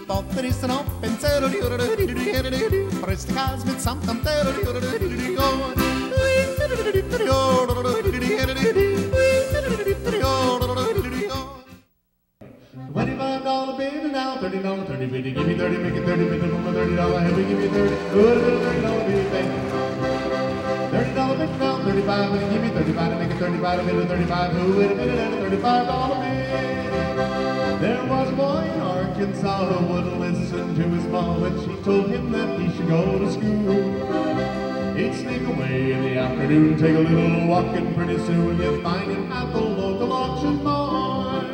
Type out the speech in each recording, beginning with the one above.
thought that he's up and said, press the cars with something. $25 bill now, $30, 30 50, give me 30, make it 30, make it $30, have we give me 30, good $30 bill, baby. $30 bill now, 35, but give me 35 to make it 35, a minute 35, who wait a minute and a $35 bill. There was a boy in Arkansas who wouldn't listen to his mom when she told him that he should go to school. He'd sneak away in the afternoon, take a little walk, and pretty soon you'd find him at the local auction barn.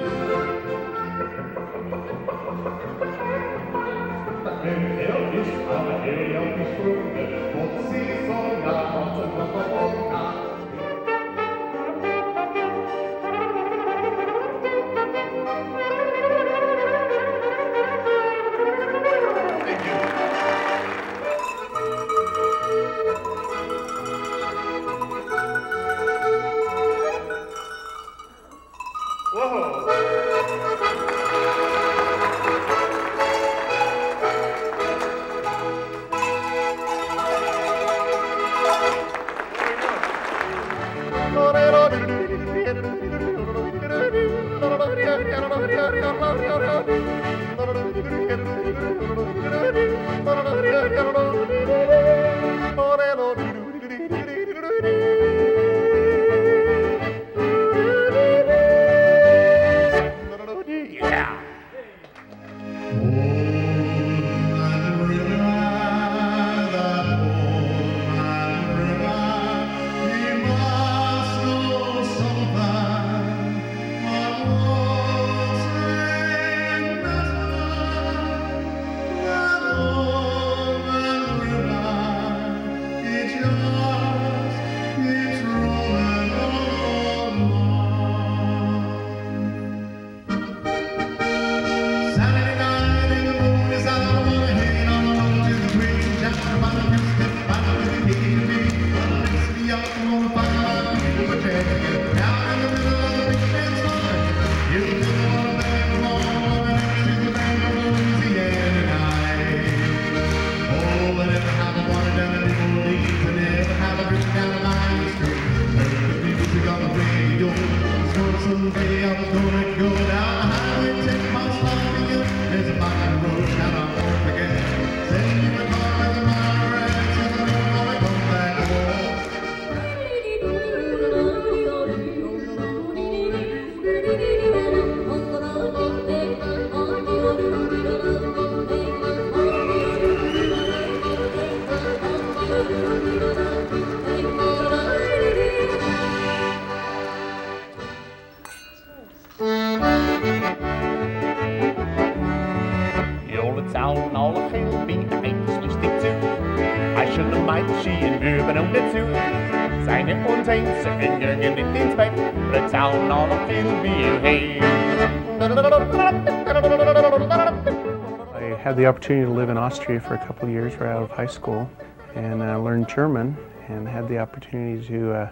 I had the opportunity to live in Austria for a couple of years right out of high school and learned German, and had the opportunity to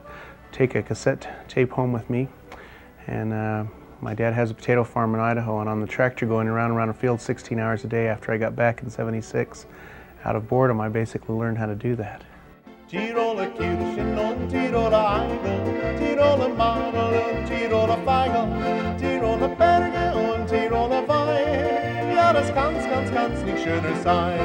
take a cassette tape home with me. And my dad has a potato farm in Idaho, and on the tractor going around a field 16 hours a day after I got back in '76, out of boredom, I basically learned how to do that. Tiroler Kirschen und Tiroler Eigel, Tiroler Madel und Tiroler Feigel, Tiroler Berge und Tiroler Wein, ja, das kann's nicht schöner sein.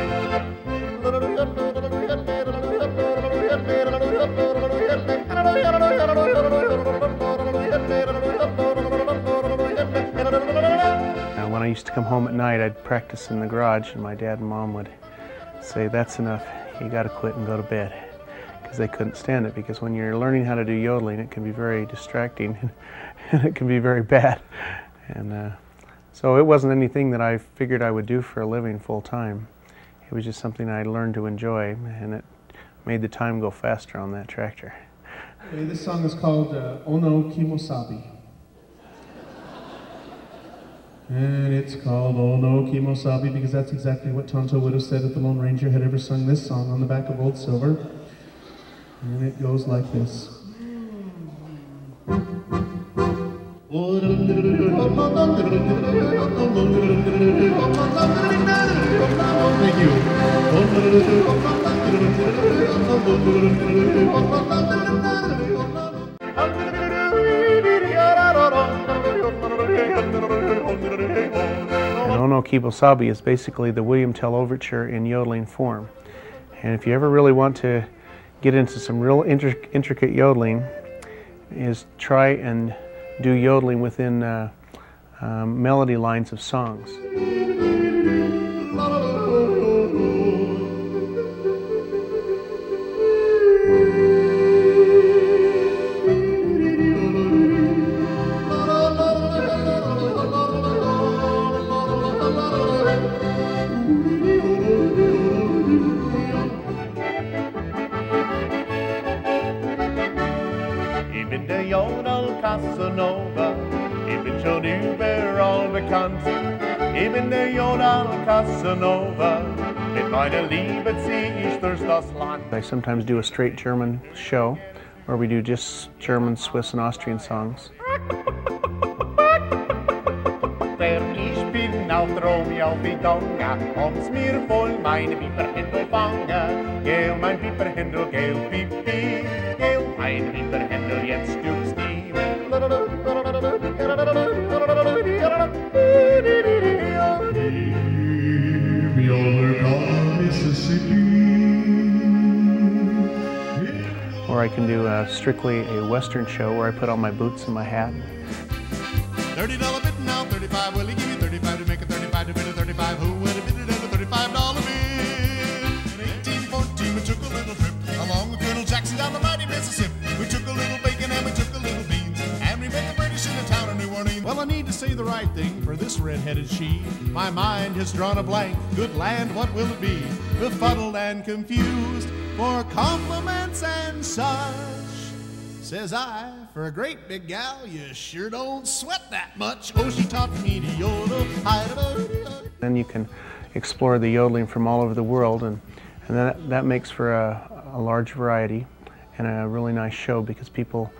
Now, when I used to come home at night, I'd practice in the garage, and my dad and mom would say, "That's enough, you gotta quit and go to bed." They couldn't stand it, because when you're learning how to do yodeling, it can be very distracting and it can be very bad. And so it wasn't anything that I figured I would do for a living full time. It was just something I learned to enjoy, and it made the time go faster on that tractor. Okay, this song is called Ono Kimosabi. And it's called Ono Kimosabi because that's exactly what Tonto would have said if the Lone Ranger had ever sung this song on the back of Old Silver. And it goes like this. And Ono Kibosabi is basically the William Tell Overture in yodeling form. And if you ever really want to get into some real intricate yodeling, is try and do yodeling within melody lines of songs. Ich bin der Yodel Casanova, ich bin schon überall bekannt. Ich bin der Yodel Casanova, mit meiner Liebe zieh ich durch das Land. I sometimes do a straight German show where we do just German, Swiss, and Austrian songs. Ich bin auf Romeo Bidonga, um's mir voll meine Piperhändel fangen. Gel mein Piperhändel, gel pipi, gel mein Piperhändel, jetzt stückst die. Or I can do strictly a Western show where I put on my boots and my hat. $30 bid now, 35. Will he give you 35 to make a 35 to bid a 35? Who would have bid it at a $35 bid? In 1814, we took a little trip along with Colonel Jackson down the mighty Mississippi. We took a little bacon and we took a little beans, and we met the British in the town of New Orleans. Well, I need to say the right thing for this red-headed she. My mind has drawn a blank. Good land, what will it be? Befuddled and confused for compliments and such. Says I, for a great big gal, you sure don't sweat that much. Oh, she taught me to yodel. Then you can explore the yodeling from all over the world, and that makes for a large variety and a really nice show because people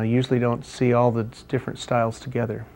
usually don't see all the different styles together.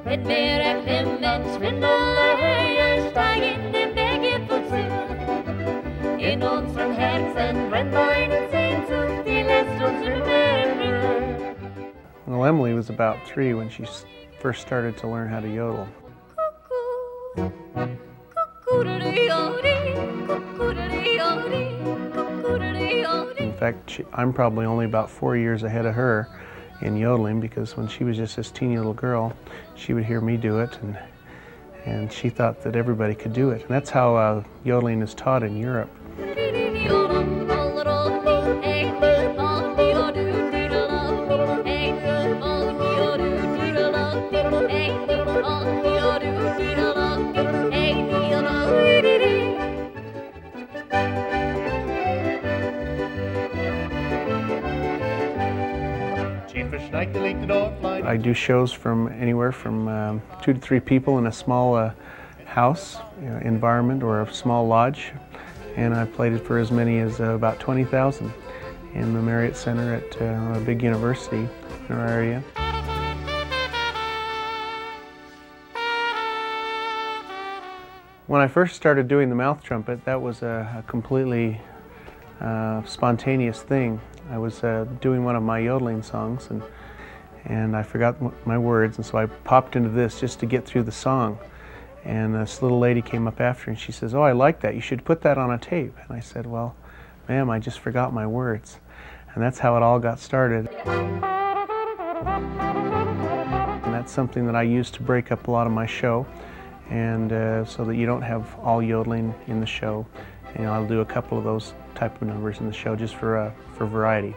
Mit mera Clemens Renditions steigen den Berg vor zu. In unseren Herzen brennt eine Sehnsucht, die lässt uns überrühren. Well, Emily was about 3 when she first started to learn how to yodel. Cuckoo, cuckoo-de-dee-o-dee, cuckoo-de-dee-o-dee, cuckoo-de-dee-o-dee. In fact, I'm probably only about 4 years ahead of her in yodeling because when she was just this teeny little girl, she would hear me do it, and she thought that everybody could do it. And that's how yodeling is taught in Europe. I do shows from anywhere from 2 to 3 people in a small house environment or a small lodge, and I played it for as many as about 20,000 in the Marriott Center at a big university in our area. When I first started doing the mouth trumpet, that was a completely spontaneous thing. I was doing one of my yodeling songs, and I forgot my words, and so I popped into this just to get through the song. And this little lady came up after, and she says, "Oh, I like that. You should put that on a tape." And I said, "Well, ma'am, I just forgot my words." And that's how it all got started. And that's something that I use to break up a lot of my show, and so that you don't have all yodeling in the show. I'll do a couple of those type of numbers in the show just for variety.